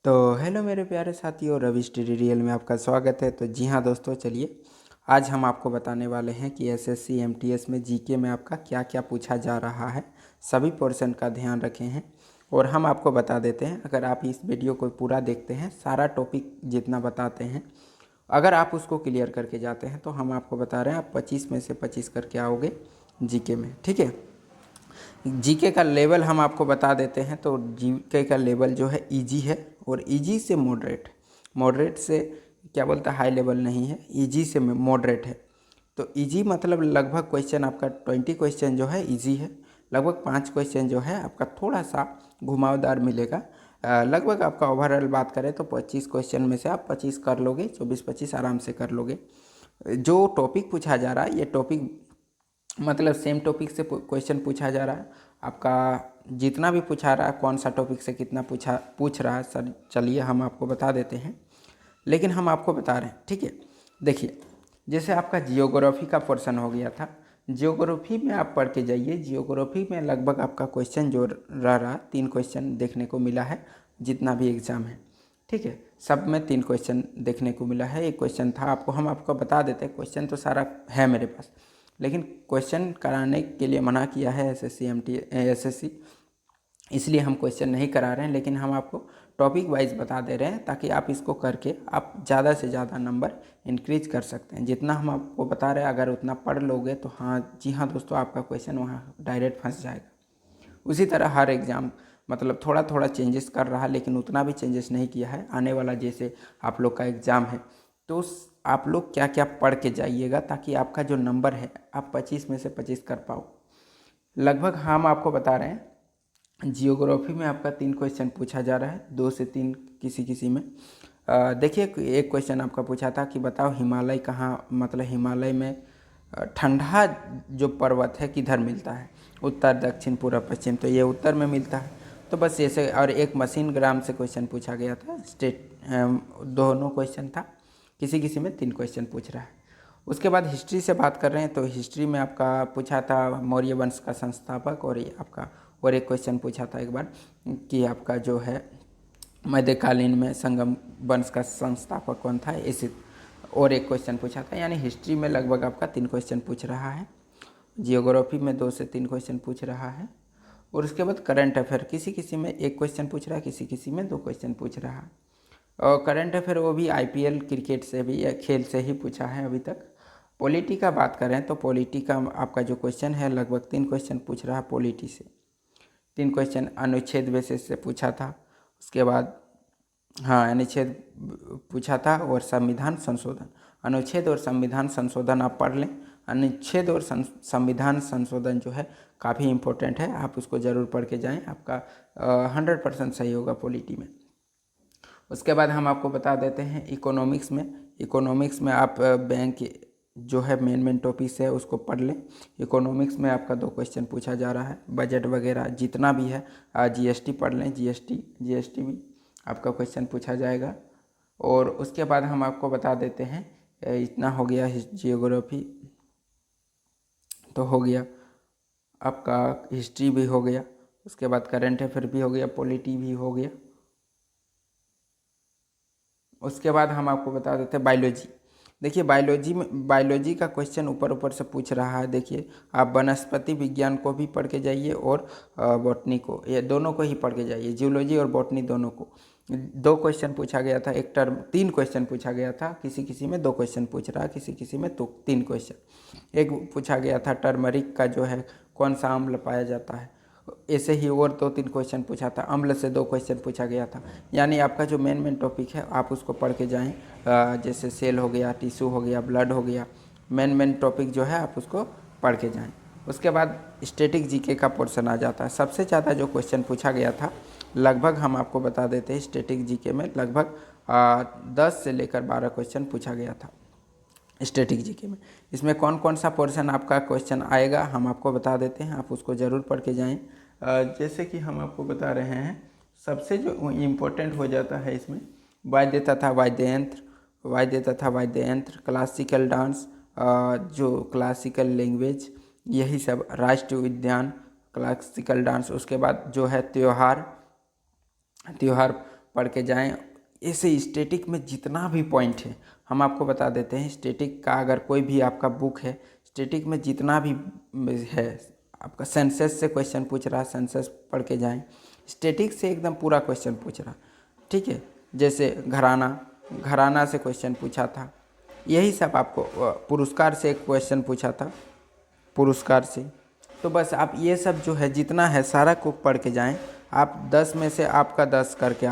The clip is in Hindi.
तो हेलो मेरे प्यारे साथियों, रवि ट्यूटोरियल में आपका स्वागत है। तो जी हाँ दोस्तों, चलिए आज हम आपको बताने वाले हैं कि एसएससी एमटीएस में जीके में आपका क्या क्या पूछा जा रहा है। सभी पोर्शन का ध्यान रखें हैं और हम आपको बता देते हैं। अगर आप इस वीडियो को पूरा देखते हैं, सारा टॉपिक जितना बताते हैं, अगर आप उसको क्लियर करके जाते हैं तो हम आपको बता रहे हैं आप 25 में से 25 करके आओगे जीके में। ठीक है, जीके का लेवल हम आपको बता देते हैं। तो जीके का लेवल जो है इजी है और इजी से मॉडरेट, मॉडरेट से क्या बोलता है हाई लेवल नहीं है, इजी से मॉडरेट है। तो इजी मतलब लगभग क्वेश्चन आपका 20 क्वेश्चन जो है इजी है, लगभग 5 क्वेश्चन जो है आपका थोड़ा सा घुमावदार मिलेगा। लगभग आपका ओवरऑल बात करें तो 25 क्वेश्चन में से आप 25 कर लोगे, 24-25 आराम से कर लोगे। जो टॉपिक पूछा जा रहा है ये टॉपिक मतलब सेम टॉपिक से क्वेश्चन पूछा जा रहा है। आपका जितना भी पूछा रहा है, कौन सा टॉपिक से कितना पूछ रहा है सर, चलिए हम आपको बता देते हैं। लेकिन हम आपको बता रहे हैं, ठीक है। देखिए, जैसे आपका जियोग्राफी का पोर्शन हो गया था, जियोग्राफी में आप पढ़ के जाइए। जियोग्राफी में लगभग आपका क्वेश्चन जो रह रहा 3 क्वेश्चन देखने को मिला है, जितना भी एग्ज़ाम है, ठीक है, सब में 3 क्वेश्चन देखने को मिला है। एक क्वेश्चन था आपको, हम आपको बता देते हैं। क्वेश्चन तो सारा है मेरे पास, लेकिन क्वेश्चन कराने के लिए मना किया है एसएससी, इसलिए हम क्वेश्चन नहीं करा रहे हैं। लेकिन हम आपको टॉपिक वाइज बता दे रहे हैं ताकि आप इसको करके आप ज़्यादा से ज़्यादा नंबर इंक्रीज कर सकते हैं। जितना हम आपको बता रहे हैं अगर उतना पढ़ लोगे तो हाँ जी हाँ दोस्तों, आपका क्वेश्चन वहाँ डायरेक्ट फंस जाएगा। उसी तरह हर एग्ज़ाम मतलब थोड़ा थोड़ा चेंजेस कर रहा है, लेकिन उतना भी चेंजेस नहीं किया है। आने वाला जैसे आप लोग का एग्ज़ाम है तो आप लोग क्या क्या पढ़ के जाइएगा ताकि आपका जो नंबर है आप 25 में से 25 कर पाओ। लगभग हम आपको बता रहे हैं जियोग्राफी में आपका 3 क्वेश्चन पूछा जा रहा है, 2 से 3 किसी किसी में। देखिए, एक क्वेश्चन आपका पूछा था कि बताओ हिमालय कहाँ, मतलब हिमालय में ठंडा जो पर्वत है किधर मिलता है, उत्तर, दक्षिण, पूर्व, पश्चिम। तो ये उत्तर में मिलता है। तो बस ऐसे, और एक मशीन ग्राम से क्वेश्चन पूछा गया था, स्टेट दोनों क्वेश्चन था, किसी किसी में 3 क्वेश्चन पूछ रहा है। उसके बाद हिस्ट्री से बात कर रहे हैं तो हिस्ट्री में आपका पूछा था मौर्य वंश का संस्थापक, और ये आपका और एक क्वेश्चन पूछा था एक बार कि आपका जो है मध्यकालीन में संगम वंश का संस्थापक कौन था, ऐसे और एक क्वेश्चन पूछा था। यानी हिस्ट्री में लगभग आपका 3 क्वेश्चन पूछ रहा है, जियोग्राफी में 2 से 3 क्वेश्चन पूछ रहा है, और उसके बाद करंट अफेयर किसी किसी में 1 क्वेश्चन पूछ रहा है, किसी किसी में 2 क्वेश्चन पूछ रहा है। और करंट अफेयर वो भी आईपीएल क्रिकेट से भी या खेल से ही पूछा है अभी तक। पॉलिटी का बात करें तो पॉलिटी का आपका जो क्वेश्चन है लगभग 3 क्वेश्चन पूछ रहा है पॉलिटी से। 3 क्वेश्चन अनुच्छेद बेसिस से पूछा था। उसके बाद हाँ, अनुच्छेद पूछा था और संविधान संशोधन। अनुच्छेद और संविधान संशोधन आप पढ़ लें। अनुच्छेद और संविधान संशोधन जो है काफ़ी इम्पोर्टेंट है, आप उसको ज़रूर पढ़ के जाएं, आपका 100% सही होगा पॉलिटी में। उसके बाद हम आपको बता देते हैं इकोनॉमिक्स में आप बैंक जो है मेन टॉपिक्स है उसको पढ़ लें। इकोनॉमिक्स में आपका 2 क्वेश्चन पूछा जा रहा है, बजट वगैरह जितना भी है। जीएसटी पढ़ लें, जीएसटी भी आपका क्वेश्चन पूछा जाएगा। और उसके बाद हम आपको बता देते हैं, इतना हो गया जियोग्राफी तो हो गया, आपका हिस्ट्री भी हो गया, उसके बाद करंट अफेयर भी हो गया, पॉलिटी भी हो गया। उसके बाद हम आपको बता देते हैं बायोलॉजी। देखिए, बायोलॉजी का क्वेश्चन ऊपर ऊपर से पूछ रहा है। देखिए, आप वनस्पति विज्ञान को भी पढ़ के जाइए और बॉटनी को, ये दोनों को ही पढ़ के जाइए, जियोलॉजी और बॉटनी दोनों को। 2 क्वेश्चन पूछा गया था, एक टर्म 3 क्वेश्चन पूछा गया था, किसी किसी में 2 क्वेश्चन पूछ रहा है, किसी किसी में तो 3 क्वेश्चन। एक पूछा गया था टर्मरिक का जो है कौन सा अम्ल पाया जाता है, ऐसे ही और 2-3 क्वेश्चन पूछा था। अम्ल से 2 क्वेश्चन पूछा गया था। यानी आपका जो मेन टॉपिक है आप उसको पढ़ के जाएं। जैसे सेल हो गया, टिश्यू हो गया, ब्लड हो गया, मेन टॉपिक जो है आप उसको पढ़ के जाएं। उसके बाद स्टैटिक जीके का पोर्शन आ जाता है। सबसे ज़्यादा जो क्वेश्चन पूछा गया था, लगभग हम आपको बता देते हैं स्टैटिक जीके में लगभग 10 से लेकर 12 क्वेश्चन पूछा गया था स्टैटिक जीके में। इसमें कौन कौन सा पोर्शन आपका क्वेश्चन आएगा हम आपको बता देते हैं, आप उसको ज़रूर पढ़ के जाएं। जैसे कि हम आपको बता रहे हैं, सबसे जो इम्पोर्टेंट हो जाता है इसमें वाद्य तथा वाद्य यंत्र, क्लासिकल डांस, जो क्लासिकल लैंग्वेज, यही सब, राष्ट्रीय उद्यान, क्लासिकल डांस। उसके बाद जो है त्यौहार, पढ़ के जाएं। ऐसे स्टैटिक में जितना भी पॉइंट है हम आपको बता देते हैं। स्टैटिक का अगर कोई भी आपका बुक है, स्टैटिक में जितना भी है, आपका सेंसेस से क्वेश्चन पूछ रहा, सेंसेस पढ़ के जाएं। स्टैटिक से एकदम पूरा क्वेश्चन पूछ रहा, ठीक है। जैसे घराना से क्वेश्चन पूछा था, यही सब आपको पुरस्कार से एक क्वेश्चन पूछा था, पुरस्कार से। तो बस आप ये सब जो है जितना है सारा को पढ़ के जाएं। आप 10 में से आपका 10 करके